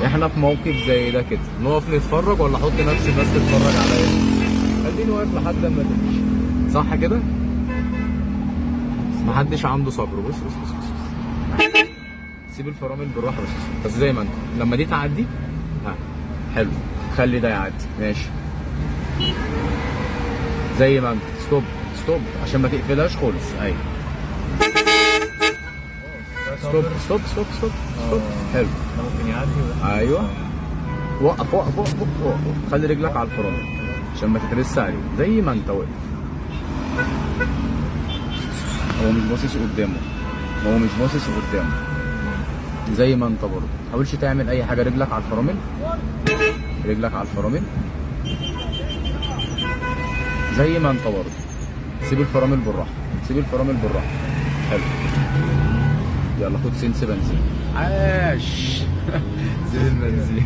احنا في موقف زي ده كده نقف نتفرج ولا احط نفسي بس تتفرج عليا؟ خليني واقف لحد ما تمشي، صح كده؟ محدش عنده صبر. بص بص بص بص، سيب الفرامل بالراحه بس زي ما انت. لما دي تعدي ها حلو، خلي ده يعدي ماشي زي ما انت. ستوب ستوب عشان ما تقفلهاش خالص. ايوه ستوب ستوب ستوب ستوب ستوب. حلو، ده ممكن يعدي. ايوه وقف وقف وقف وقف. خلي رجلك على الفرامل عشان ما تترس عليه زي ما انت واقف. هو مش باصص قدامه، هو مش باصص قدامه زي ما انت برضه. ما تحاولش تعمل اي حاجه، رجلك على الفرامل، رجلك على الفرامل زي ما انت برضه. سيب الفرامل بالراحه، سيب الفرامل بالراحه. حلو، يلا خد سنس بنزين. عاش. سيب البنزين.